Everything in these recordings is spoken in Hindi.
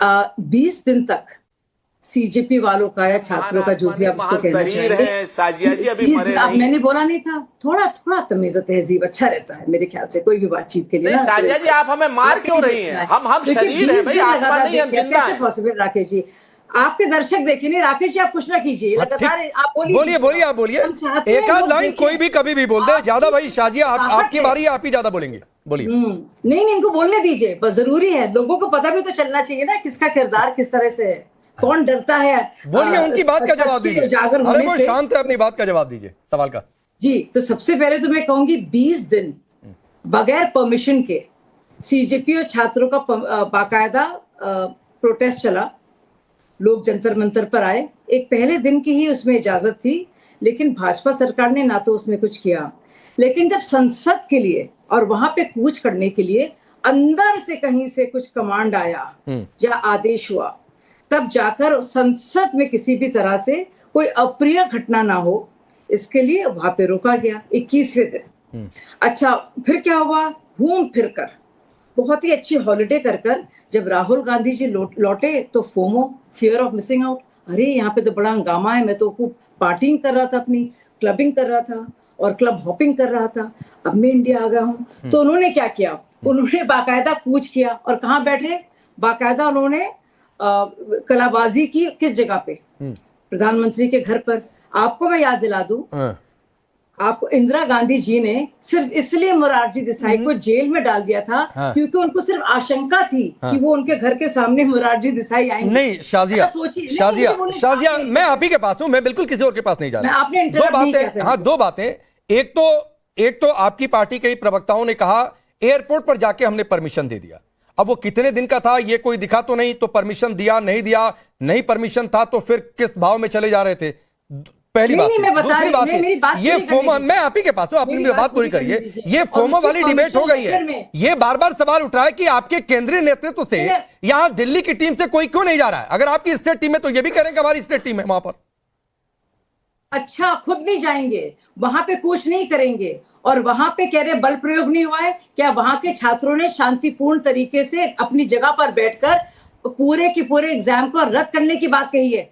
20 दिन तक सीजेपी वालों का या छात्रों का जो भी आप उसको कहना चाहिए, साजिया जी अभी मरे नहीं। मैंने बोला नहीं था, थोड़ा थोड़ा तमीज तहजीब अच्छा रहता है मेरे ख्याल से कोई भी बातचीत के लिए ना। साजिया जी आप हमें मार क्यों रही हैं? हम शरीर है भाई, आत्मा नहीं, हम जिंदा हैं। पॉसिबल राकेश जी, आपके दर्शक देखे नहीं, राकेश जी आप कुछ ना कीजिए, लगातार आप बोलिए आप बोलिए, एक आध लाइन कोई भी कभी भी बोल दे, ज्यादा भाई शाजिया आपकी बारी है, आप ही ज्यादा बोलेंगे, बोलिए। नहीं इनको बोलने दीजिए, बस जरूरी है, लोगों को पता भी तो चलना चाहिए ना किसका किरदार किस तरह से है, कौन डरता है। बोलिए, उनकी बात का जवाब दीजिए, अरे वो शांत है, अपनी बात का जवाब दीजिए सवाल का। जी, तो सबसे पहले तो मैं कहूंगी 20 दिन बगैर परमिशन के सीजेपी और छात्रों का बाकायदा प्रोटेस्ट चला, लोग जंतर मंतर पर आए, एक पहले दिन की ही उसमें इजाजत थी, लेकिन भाजपा सरकार ने ना तो उसमें कुछ किया। लेकिन जब संसद के लिए और वहां पे कूच करने के लिए अंदर से कहीं से कुछ कमांड आया या आदेश हुआ, तब जाकर संसद में किसी भी तरह से कोई अप्रिय घटना ना हो, इसके लिए वहां पे रोका गया 21वें दिन। अच्छा, फिर क्या हुआ, घूम फिर कर बहुत ही अच्छी हॉलिडे कर जब राहुल गांधी जी लौटे तो FOMO, fear of missing out, अरे यहाँ पे तो बड़ा हंगामा है, मैं तो खूब पार्टिंग कर रहा था, अपनी क्लबिंग कर रहा था और क्लब हॉपिंग कर रहा था, अब मैं इंडिया आ गया हूँ। तो उन्होंने क्या किया, उन्होंने बाकायदा कूच किया और कहाँ बैठे, बाकायदा उन्होंने कलाबाजी की, किस जगह पे, प्रधानमंत्री के घर पर। आपको मैं याद दिला दूं, आपको इंदिरा गांधी जी ने सिर्फ इसलिए मोरारजी देसाई को जेल में डाल दिया था क्योंकि उनको सिर्फ आशंका थी कि वो उनके घर के सामने मोरारजी देसाई आएंगे। नहीं शाजिया मैं आप ही के पास हूं, मैं बिल्कुल किसी और के पास नहीं जा रहा। आपने दो बातें, एक तो आपकी पार्टी के प्रवक्ताओं ने कहा एयरपोर्ट पर जाके हमने परमिशन दे दिया। अब वो कितने दिन का था ये कोई दिखा तो नहीं, तो परमिशन दिया नहीं परमिशन था तो फिर किस भाव में चले जा रहे थे, पहली बात। दूसरी बात है, ये फोमो, मैं आप ही के पास हूं, आप मेरी बात पूरी करिए। ये फोमो वाली डिबेट हो गई है, ये बार बार सवाल उठ रहा है कि आपके केंद्रीय नेतृत्व से यहां दिल्ली की टीम से कोई क्यों नहीं जा रहा है? अगर आपकी स्टेट टीम है तो ये भी करेंगे हमारी स्टेट टीम है वहां पर। अच्छा, खुद नहीं जाएंगे वहां पे, कुछ नहीं करेंगे, और वहां पे कह रहे बल प्रयोग नहीं हुआ है क्या? वहां के छात्रों ने शांतिपूर्ण तरीके से अपनी जगह पर बैठकर पूरे के पूरे एग्जाम को रद्द करने की बात कही है।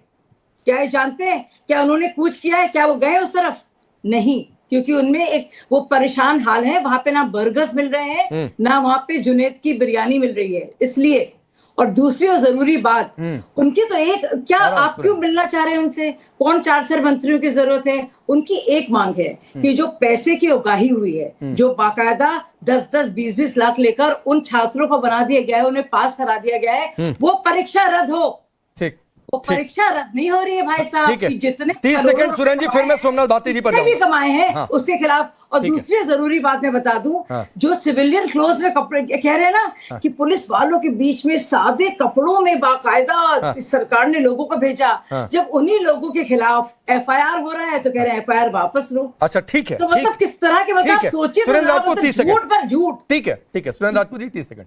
क्या ये जानते हैं क्या उन्होंने कुछ किया है? क्या वो गए उस तरफ? नहीं, क्योंकि उनमें एक वो परेशान हाल है, वहां पे ना बर्गर्स मिल रहे हैं, ना वहां पे जुनैद की बिरयानी मिल रही है, इसलिए। और दूसरी और जरूरी बात, उनकी तो एक, क्या आप क्यों मिलना चाह रहे हैं उनसे? कौन 4 मंत्रियों की जरूरत है? उनकी एक मांग है कि जो पैसे की उगाही हुई है, जो बाकायदा 10-10, 20-20 लाख लेकर उन छात्रों को बना दिया गया है, उन्हें पास करा दिया गया है, वो परीक्षा रद्द हो। ठीक, वो परीक्षा रद्द नहीं हो रही है भाई साहब, जितने 30 सेकंड सुरेंद्र जी, फिर मैं सोमनाथ भाती जी पर भी कमाए हैं उसके खिलाफ। और दूसरी जरूरी बात मैं बता दूं, जो सिविलियन क्लोथ में कपड़े कह रहे हैं ना कि पुलिस वालों के बीच में सादे कपड़ों में बाकायदा सरकार ने लोगों को भेजा, जब उन्हीं लोगों के खिलाफ एफआईआर हो रहा है तो कह रहे हैं एफआईआर वापस लो। अच्छा ठीक है, तो मतलब किस तरह के, मतलब सोचिए, सुरेंद्र राजपूत 30 सेकंड, झूठ पर झूठ। ठीक है सुरेंद्र राजपूत जी 30 सेकंड।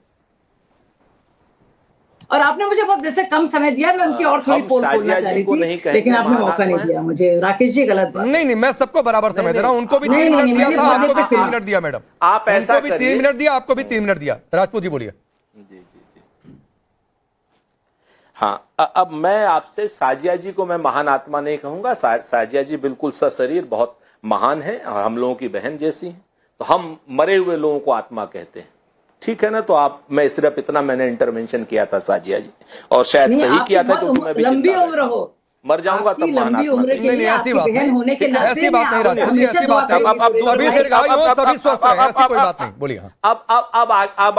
और आपने मुझे बहुत वैसे कम समय दिया, मैं उनकी और थोड़ी पोल खोलना चाह रही थी, लेकिन आपने मौका नहीं दिया मुझे। राकेश जी गलत बात। नहीं मैं सबको बराबर समय दे रहा हूं, उनको भी 3 मिनट दिया था, आपको भी 3 मिनट दिया मैडम, आप ऐसा भी 3 मिनट दिया, आपको भी 3 मिनट दिया। राजपूत जी बोलिए। जी हाँ, अब मैं आपसे, साजिया जी को मैं महान आत्मा नहीं कहूंगा, साजिया जी बिल्कुल सशरीर बहुत महान है और हम लोगों की बहन जैसी हैं, तो हम मरे हुए लोगों को आत्मा कहते हैं, ठीक है ना? तो आप, मैं सिर्फ इतना मैंने इंटरवेंशन किया था साजिया जी, और शायद सही किया था क्योंकि मैं भी लंबी उम्र हो, मर जाऊंगा तब महान आत्मा। नहीं ऐसी बात नहीं, होने के नाते ऐसी बात नहीं राजपूत, ऐसी बात नहीं, अब सभी स्वस्थ हैं, ऐसी कोई बात नहीं, बोलिए। अब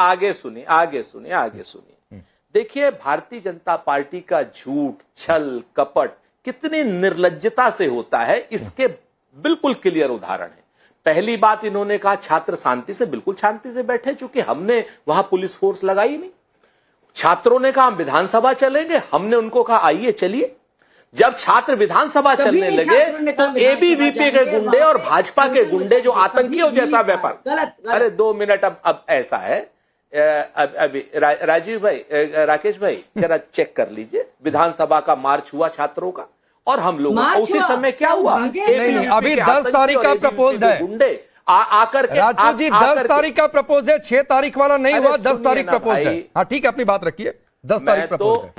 आगे सुनिए। देखिए, भारतीय जनता पार्टी का झूठ, छल, कपट कितनी निर्लज्जता से होता है, इसके बिल्कुल क्लियर उदाहरण है। पहली बात, इन्होंने कहा छात्र शांति से, बिल्कुल शांति से बैठे, चूंकि हमने वहां पुलिस फोर्स लगाई नहीं। छात्रों ने कहा हम विधानसभा चलेंगे, हमने उनको कहा आइए चलिए। जब छात्र विधानसभा चलने लगे तो एबीवीपी के गुंडे और भाजपा के गुंडे जो आतंकियों जैसा व्यापार, अरे 2 मिनट, अब ऐसा है, अभी राजीव भाई, राकेश भाई जरा चेक कर लीजिए, विधानसभा का मार्च हुआ छात्रों का, और हम लोग उसी समय क्या हुआ, नहीं, अभी 10 तारीख का प्रपोज्ड है, गुंडे आकर के राजपूत जी 10 तारीख का प्रपोज है, 6 तारीख वाला नहीं हुआ, 10 तारीख प्रपोज है। हाँ ठीक है, अपनी बात रखिए, 10 तारीख प्रपोज है।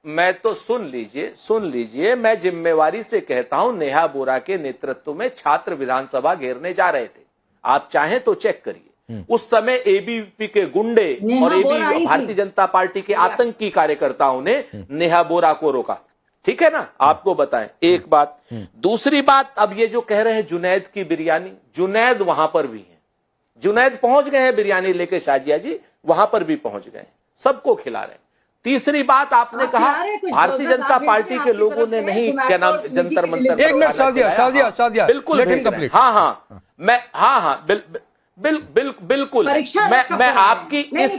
मैं तो सुन लीजिए, मैं जिम्मेवारी से कहता हूं, नेहा बोरा के नेतृत्व में छात्र विधानसभा घेरने जा रहे थे। आप चाहें तो चेक करिए। उस समय एबीवीपी के गुंडे और एबी भारतीय जनता पार्टी के आतंकी कार्यकर्ताओं ने नेहा बोरा को रोका। ठीक है ना, आपको बताएं एक बात। दूसरी बात, अब ये जो कह रहे हैं जुनैद की बिरयानी, जुनैद वहां पर भी है, जुनैद पहुंच गए हैं बिरयानी लेके, शाजिया जी वहां पर भी पहुंच गए, सबको खिला रहे हैं। तीसरी बात आपने कहा भारतीय जनता पार्टी के लोगों ने नहीं, क्या नाम, जंतर मंतर। एक मिनट शाजिया, बिल्कुल, बिल्कुल मैं आपकी इस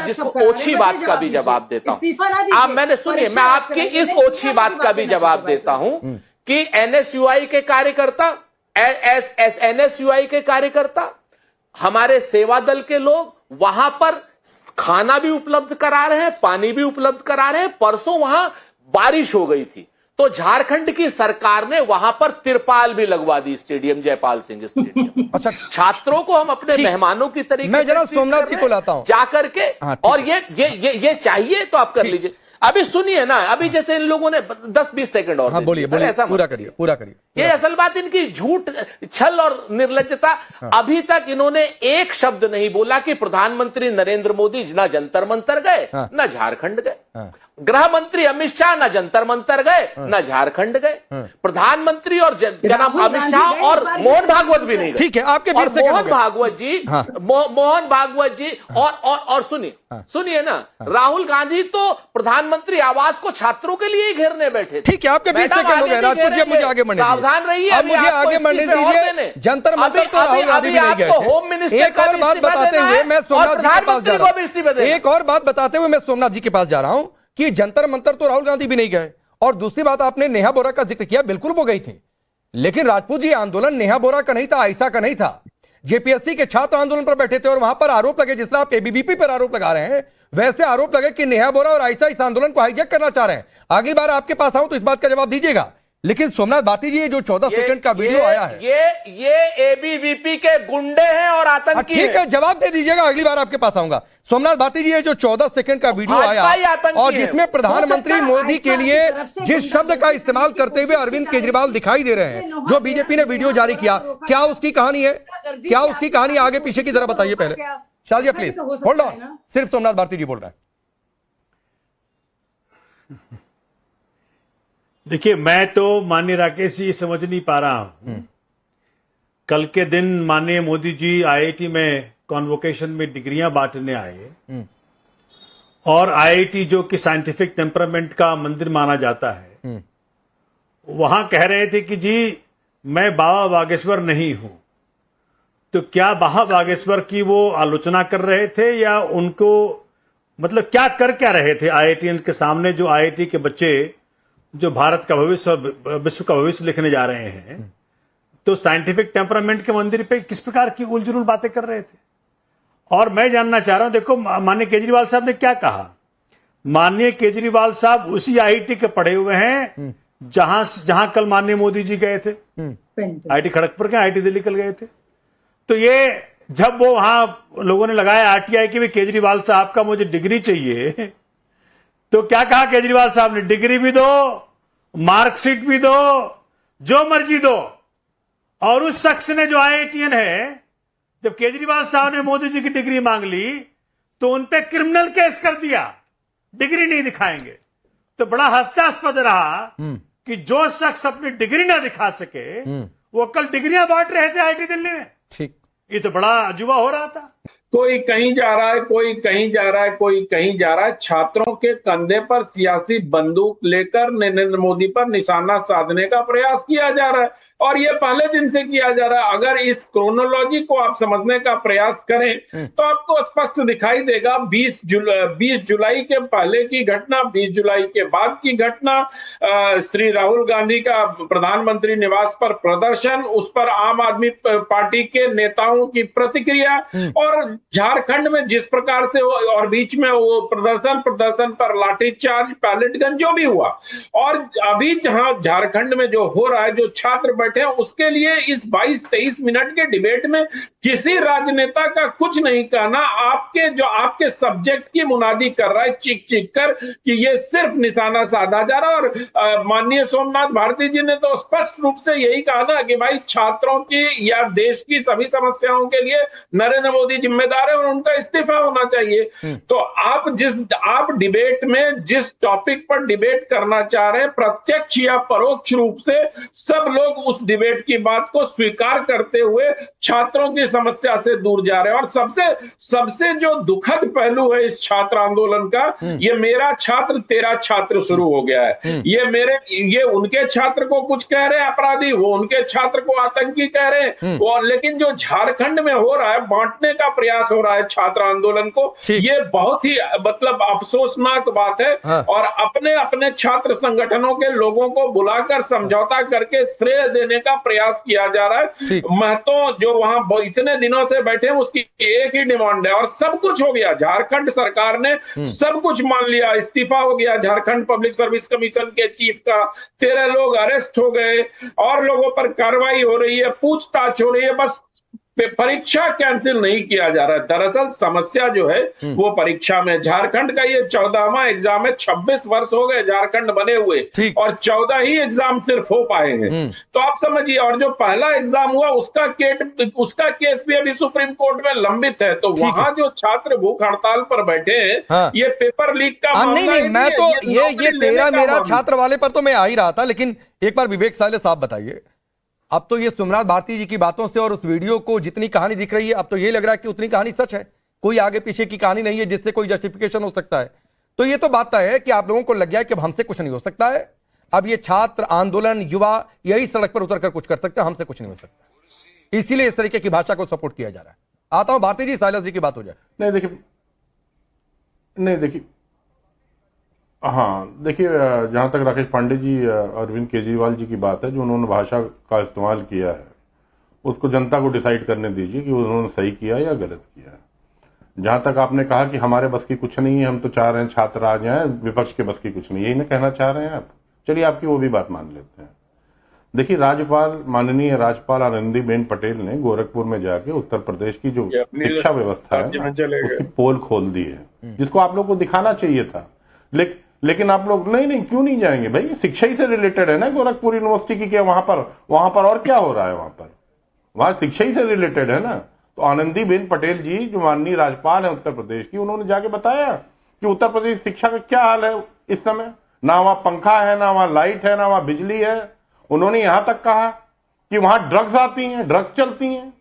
जिसको ओछी बात का भी जवाब देता हूं। आप मैंने सुनिए, मैं आपकी इस ओछी बात का भी जवाब देता हूं कि एनएसयूआई के कार्यकर्ता, एनएसयूआई के कार्यकर्ता, हमारे सेवा दल के लोग वहां पर खाना भी उपलब्ध करा रहे हैं, पानी भी उपलब्ध करा रहे हैं। परसों वहां बारिश हो गई थी तो झारखंड की सरकार ने वहां पर तिरपाल भी लगवा दी, स्टेडियम जयपाल सिंह स्टेडियम। अच्छा, छात्रों को हम अपने मेहमानों की तरीके मैं जरा सोमनाथ जी को लाता हूं जाकर के। और ये चाहिए तो आप कर लीजिए। अभी सुनिए ना, अभी जैसे इन लोगों ने 10-20 सेकंड और, हाँ बोलिए, ऐसा पूरा करिए। ये असल बात, इनकी झूठ, छल और निर्लज्जता। अभी तक इन्होंने एक शब्द नहीं बोला कि प्रधानमंत्री नरेंद्र मोदी ना जंतर मंतर गए, ना झारखंड गए। गृह मंत्री अमित शाह ना जंतर मंतर गए, ना झारखंड गए। प्रधानमंत्री और जनाब अमित शाह और मोहन भागवत भी नहीं गए। ठीक है, आपके और मोहन भागवत जी, मोहन भागवत जी और सुनिए ना, राहुल गांधी तो प्रधानमंत्री आवास को छात्रों के लिए ही घेरने बैठे। ठीक है, आपके 20 सेकंड हो गए। राजपूत जी, मुझे आगे बढ़ने दीजिए, सावधान रहिए। अब मुझे आगे बढ़ने दीजिए। जंतर मंतर तो राहुल गांधी भी नहीं गए थे। होम मिनिस्टर एक और बात बताते हुए मैं सोमनाथ जी के पास जा रहा हूं। एक और बात बताते हुए मैं सोमनाथ जी के पास जा रहा हूं कि जंतर मंतर तो राहुल गांधी भी नहीं गए। और दूसरी बात, आपने नेहा बोरा का जिक्र किया, बिल्कुल वो गई थी, लेकिन राजपूत जी आंदोलन नेहा बोरा का नहीं था, आयशा का नहीं था। जेपीएससी के छात्र आंदोलन पर बैठे थे और वहां पर आरोप लगे, जिस तरह आप एबीवीपी पर आरोप लगा रहे हैं, वैसे आरोप लगे कि नेहा बोरा और आयशा इस आंदोलन को हाईजैक करना चाह रहे हैं। अगली बार आपके पास आऊं तो इस बात का जवाब दीजिएगा। लेकिन सोमनाथ भारती जी, ये जो 14 सेकंड का वीडियो आया है, ये एबीवीपी के गुंडे हैं और आतंकी। ठीक है, जवाब दे दीजिएगा, अगली बार आपके पास आऊंगा। सोमनाथ भारती जी, ये जो 14 सेकंड का वीडियो आया और जिसमें प्रधानमंत्री मोदी के लिए जिस शब्द का इस्तेमाल करते हुए अरविंद केजरीवाल दिखाई दे रहे हैं, जो बीजेपी ने वीडियो जारी किया, क्या उसकी कहानी है? क्या उसकी कहानी आगे पीछे की जरा बताइए पहले। शाजिया प्लीज होल्ड ऑन, सिर्फ सोमनाथ भारती जी बोल रहे हैं। देखिए, मैं तो माननीय राकेश जी समझ नहीं पा रहा हूं। कल के दिन माननीय मोदी जी आईआईटी में कॉन्वोकेशन में डिग्रियां बांटने आए और आईआईटी जो कि साइंटिफिक टेम्परामेंट का मंदिर माना जाता है, वहां कह रहे थे कि जी मैं बाबा बागेश्वर नहीं हूं। तो क्या बाबा बागेश्वर की वो आलोचना कर रहे थे या उनको, मतलब क्या रहे थे आईआईटीएन के सामने, जो आईआईटी के बच्चे जो भारत का भविष्य और विश्व का भविष्य लिखने जा रहे हैं, तो साइंटिफिक टेम्परामेंट के मंदिर पे किस प्रकार की उलझुल बातें कर रहे थे। और मैं जानना चाह रहा हूं, देखो माननीय केजरीवाल साहब ने क्या कहा। माननीय केजरीवाल साहब उसी आईआईटी के पढ़े हुए हैं जहां कल माननीय मोदी जी गए थे। आईआईटी खड़गपुर के, आईआईटी दिल्ली कल गए थे। तो ये जब वो वहां लोगों ने लगाया आरटीआई की भी केजरीवाल साहब का मुझे डिग्री चाहिए, तो क्या कहा केजरीवाल साहब ने, डिग्री भी दो, मार्कशीट भी दो, जो मर्जी दो। और उस शख्स ने, जो आईआईटीएन है, जब केजरीवाल साहब ने मोदी जी की डिग्री मांग ली तो उन पे क्रिमिनल केस कर दिया, डिग्री नहीं दिखाएंगे। तो बड़ा हास्यास्पद रहा कि जो शख्स अपनी डिग्री ना दिखा सके वो कल डिग्रियां बांट रहे थे आईआईटी दिल्ली में। ठीक, ये तो बड़ा अजूबा हो रहा था। कोई कहीं जा रहा है, कोई कहीं जा रहा है, कोई कहीं जा रहा है। छात्रों के कंधे पर सियासी बंदूक लेकर नरेंद्र मोदी पर निशाना साधने का प्रयास किया जा रहा है और ये पहले दिन से किया जा रहा है। अगर इस क्रोनोलॉजी को आप समझने का प्रयास करें तो आपको स्पष्ट दिखाई देगा। 20 जुलाई के पहले की घटना, 20 जुलाई के बाद की घटना, श्री राहुल गांधी का प्रधानमंत्री निवास पर प्रदर्शन, उस पर आम आदमी पार्टी के नेताओं की प्रतिक्रिया, और झारखंड में जिस प्रकार से और बीच में वो प्रदर्शन पर लाठीचार्ज, पैलेट गन जो भी हुआ, और अभी जहां झारखंड में जो हो रहा है, जो छात्र बैठे हैं, उसके लिए इस 22-23 मिनट के डिबेट में किसी राजनेता का कुछ नहीं कहना आपके सब्जेक्ट की मुनादी कर रहा है चीख चीख कर कि ये सिर्फ निशाना साधा जा रहा है। और माननीय सोमनाथ भारती जी ने तो स्पष्ट रूप से यही कहा ना कि भाई छात्रों की या देश की सभी समस्याओं के लिए नरेंद्र मोदी जिम्मेदार है और उनका इस्तीफा होना चाहिए। तो आप डिबेट में जिस टॉपिक पर डिबेट करना चाह रहे हैं, प्रत्यक्ष या परोक्ष रूप से सब लोग उस डिबेट की बात को स्वीकार करते हुए छात्रों की समस्या से दूर जा रहे हैं। और सबसे जो दुखद पहलू है इस छात्र आंदोलन का, ये मेरा छात्र तेरा छात्र शुरू हो गया है। ये उनके छात्र को कुछ कह रहे हैं अपराधी, वो उनके छात्र को आतंकी कह रहे हैं। और लेकिन जो झारखंड में हो रहा है, बांटने का प्रयास हो रहा है छात्र आंदोलन को, ये बहुत ही मतलब अफसोसनाक बात है। हाँ। और अपने अपने छात्र संगठनों के लोगों को बुलाकर समझौता करके श्रेय देने का प्रयास किया जा रहा है। महतो जो वहां इतने दिनों से बैठे हैं, उसकी एक ही डिमांड है और सब कुछ हो गया। झारखंड सरकार ने सब कुछ मान लिया, इस्तीफा हो गया झारखंड पब्लिक सर्विस कमीशन के चीफ का, 13 लोग अरेस्ट हो गए और लोगों पर कार्रवाई हो रही है, पूछताछ हो रही है, बस परीक्षा कैंसिल नहीं किया जा रहा है। दरअसल समस्या जो है वो परीक्षा में, झारखंड का ये 14वां एग्जाम है। 26 वर्ष हो गए झारखंड बने हुए और 14 ही एग्जाम सिर्फ हो पाए हैं। तो आप समझिए, और जो पहला एग्जाम हुआ उसका केस भी अभी सुप्रीम कोर्ट में लंबित है। तो वहां जो छात्र भूख हड़ताल पर बैठे हैं, हाँ। ये पेपर लीक का नहीं, मैं तो ये तेरा मेरा छात्र वाले पर तो मैं आ ही रहा था, लेकिन एक बार विवेक साइलेंस आप बताइए। अब तो ये सोमनाथ भारती जी की बातों से और उस वीडियो को जितनी कहानी दिख रही है, अब तो ये लग रहा है कि उतनी कहानी सच है, कोई आगे पीछे की कहानी नहीं है जिससे कोई जस्टिफिकेशन हो सकता है। तो ये तो बात है कि आप लोगों को लग गया है कि अब हमसे कुछ नहीं हो सकता है, अब ये छात्र आंदोलन युवा यही सड़क पर उतर कर कुछ कर सकते हैं, हमसे कुछ नहीं हो सकता, इसीलिए इस तरीके की भाषा को सपोर्ट किया जा रहा है। आता हूं भारती जी, साइलेंस जी की बात हो जाए। नहीं देखिए, हाँ देखिए, जहां तक राकेश पांडे जी अरविंद केजरीवाल जी की बात है, जो उन्होंने भाषा का इस्तेमाल किया है, उसको जनता को डिसाइड करने दीजिए कि उन्होंने सही किया या गलत किया। जहां तक आपने कहा कि हमारे बस की कुछ नहीं है, हम तो चाह रहे हैं छात्र आ जाएं, विपक्ष के बस की कुछ नहीं, यही ना कहना चाह रहे हैं आप? चलिए आपकी वो भी बात मान लेते हैं। देखिए, माननीय राज्यपाल आनंदीबेन पटेल ने गोरखपुर में जाके उत्तर प्रदेश की जो शिक्षा व्यवस्था है उसकी पोल खोल दी है, जिसको आप लोग को दिखाना चाहिए था। लेकिन आप लोग नहीं, क्यों नहीं जाएंगे भाई? शिक्षा ही से रिलेटेड है ना गोरखपुर यूनिवर्सिटी की, क्या वहां पर और क्या हो रहा है? वहां शिक्षा ही से रिलेटेड है ना। तो आनंदीबेन पटेल जी जो माननीय राज्यपाल है उत्तर प्रदेश की, उन्होंने जाके बताया कि उत्तर प्रदेश शिक्षा का क्या हाल है इस समय। ना वहां पंखा है, ना वहां लाइट है, ना वहां बिजली है। उन्होंने यहां तक कहा कि वहां ड्रग्स आती हैं, ड्रग्स चलती हैं।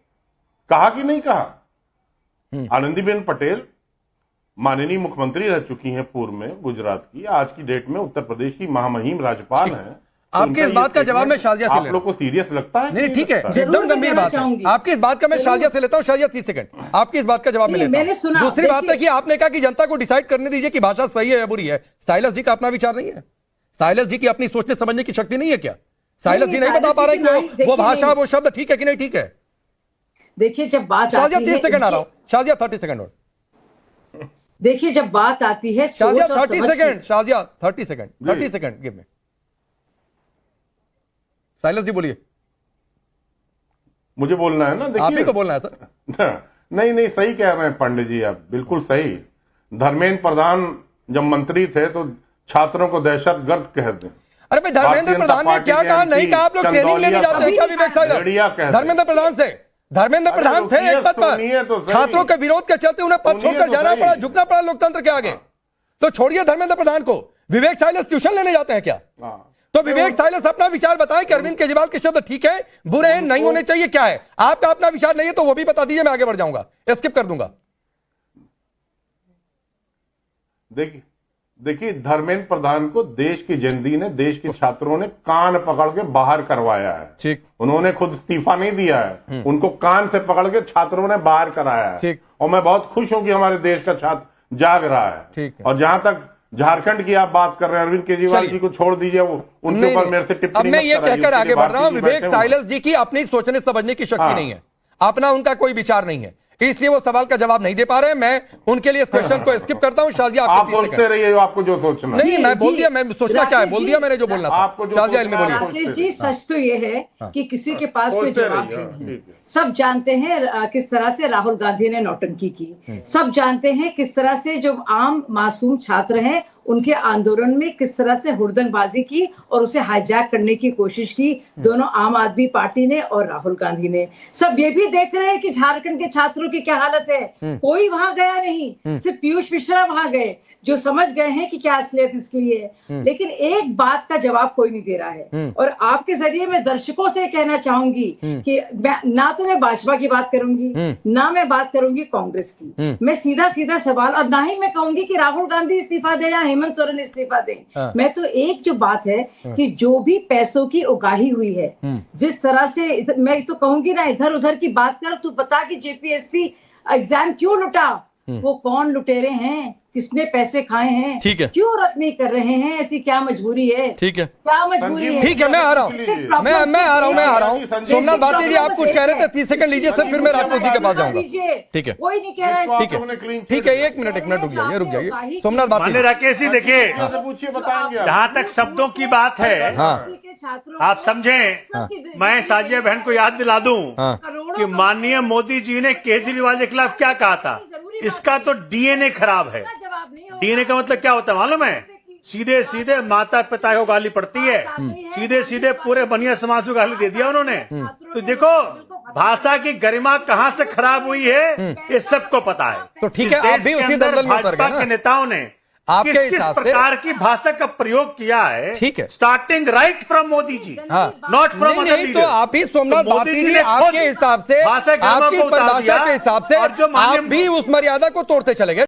कहा कि नहीं कहा? आनंदीबेन पटेल माननीय मुख्यमंत्री रह चुकी हैं पूर्व में गुजरात की, आज की डेट में उत्तर प्रदेश की महामहिम राज्यपाल हैं। आपके इस बात का जवाब मैं शाजिया से ले, आप लोग को सीरियस लगता है? नहीं, ठीक है, एकदम गंभीर बात है। आपकी इस बात का मैं शाजिया से लेता हूं। शाजिया 30 सेकंड आपकी इस बात का जवाब मैं लेता हूं। दूसरी बात है कि आपने कहा कि जनता को डिसाइड करने दीजिए कि भाषा सही है या बुरी है। साइलेंस जी का अपना विचार नहीं है? साइलेंस जी की अपनी सोचने समझने की शक्ति नहीं है क्या? साइलेंस जी नहीं बता पा रहे कि वो भाषा, वो शब्द ठीक है कि नहीं ठीक है? देखिए, जब बात शाजिया 30 सेकंड आ रहा हूं, शाजिया 30 सेकंड और देखिए, जब बात आती है Shazia 30 second, Shazia 30 second, 30 second give me. Silence जी बोलिए। मुझे बोलना है ना? देखिए, आप ही को बोलना है सर। नहीं, सही कह रहे हैं पंडित जी, आप बिल्कुल सही। धर्मेंद्र प्रधान जब मंत्री थे तो छात्रों को दहशतगर्द कह दें। अरे भाई, धर्मेंद्र प्रधान ने क्या कहा? नहीं कहा? आप लोग ट्रेनिंग लेने जाते हैं क्या विवेक साइलेंस? धर्मेंद्र प्रधान से, धर्मेंद्र प्रधान थे एक पद पर, छात्रों के विरोध के चलते उन्हें पद छोड़कर जाना पड़ा, झुकना पड़ा लोकतंत्र के आगे। तो छोड़िए धर्मेंद्र प्रधान को, विवेक साइलेंस ट्यूशन लेने जाते हैं क्या? तो विवेक साइलेंस अपना विचार बताएं कि अरविंद केजरीवाल के शब्द ठीक है, बुरे हैं, नहीं होने चाहिए, क्या है आपका अपना विचार? नहीं है तो वो भी बता दीजिए, मैं आगे बढ़ जाऊंगा, स्किप कर दूंगा। देखिए, धर्मेंद्र प्रधान को देश की जनता ने, देश के छात्रों ने कान पकड़ के बाहर करवाया है। ठीक, उन्होंने खुद इस्तीफा नहीं दिया है, उनको कान से पकड़ के छात्रों ने बाहर कराया है। ठीक, और मैं बहुत खुश हूं कि हमारे देश का छात्र जाग रहा है। ठीक है। और जहां तक झारखंड की आप बात कर रहे हैं, अरविंद केजरीवाल जी को छोड़ दीजिए, वो उनके ऊपर मेरे से टिप्पणी। अब मैं ये कहकर आगे बढ़ रहा हूं, विवेक साइलेंस जी की अपनी सोचने समझने की शक्ति नहीं है, अपना उनका कोई विचार नहीं है। इसलिए वो सवाल का जवाब नहीं दे पा रहे हैं। मैं उनके लिए इस क्वेश्चन को स्किप करता हूं। शाजिया आप सोचते रहिए आपको जो सोचना। नहीं, मैं बोल जी, दिया, मैं सोचना क्या है बोल दिया मैंने जो बोलना था। आपको जो शाजिया इल्मी बोलिए। राकेश जी, सच तो ये है कि किसी के पास कोई सोचते जवाब रहिए, नहीं। ठीक है। सब जानते हैं किस तरह से राहुल गांधी ने नौटंकी की। सब जानते हैं किस तरह से जो आम मासूम छात्र हैं उनके आंदोलन में किस तरह से हुड़दंगबाजी की और उसे हाईजैक करने की कोशिश की, दोनों आम आदमी पार्टी ने और राहुल गांधी ने। सब ये भी देख रहे हैं कि झारखंड के छात्रों की क्या हालत है। कोई वहां गया नहीं, सिर्फ पीयूष मिश्रा वहां गए, जो समझ गए हैं कि क्या असलियत इसके लिए है। लेकिन एक बात का जवाब कोई नहीं दे रहा है। और आपके जरिए मैं दर्शकों से कहना चाहूंगी कि ना तो मैं भाजपा की बात करूंगी, ना मैं बात करूंगी कांग्रेस की। मैं सीधा सीधा सवाल, और ना ही मैं कहूंगी कि राहुल गांधी इस्तीफा दे या हेमंत सोरेन इस्तीफा दें। मैं तो एक जो बात है कि जो भी पैसों की उगाही हुई है, जिस तरह से मैं तो कहूंगी ना, इधर उधर की बात कर, तू बता कि जेपीएससी एग्जाम क्यों लुटा, वो कौन लुटेरे हैं, किसने पैसे खाए हैं, ठीक है। क्यों रद्द नहीं कर रहे हैं, ऐसी क्या मजबूरी है, ठीक है, क्या मजबूरी है। ठीक है, मैं आ रहा हूँ, मैं आ रहा हूँ। सोमनाथ भारती जी आप कुछ कह रहे थे, 30 सेकंड लीजिए सर, फिर मैं राजपूत जी के पास जाऊंगा। ठीक है, कोई नहीं कह रहा है। ठीक है, एक मिनट रुक जाइए सोमनाथ भारती। माननीय राकेश जी देखिए, पूछिए, बताएंगे जहां तक शब्दों की बात है, आप समझें, मैं साजिया बहन को याद दिला दूं कि माननीय मोदी जी ने केजरीवाल के खिलाफ क्या कहा था। इसका तो डीएनए खराब है। डीएनए का मतलब क्या होता है मालूम है? सीधे सीधे माता पिता को गाली पड़ती है, सीधे सीधे पूरे बनिया समाज को गाली दे दिया उन्होंने। तो देखो भाषा की गरिमा कहाँ से खराब हुई है ये सबको पता है। तो ठीक है, आप भी उसी दलदल में उतर गए भाजपा ना। के नेताओं ने आपके किस हिसाब से प्रकार की भाषा का प्रयोग किया है, ठीक है, starting right from Modi ji, not from other नहीं, तो आप ही सोमनाथ भारती जी आपके हिसाब से, आपकी परिभाषा के हिसाब से आप भी उस मर्यादा को तोड़ते चले गए।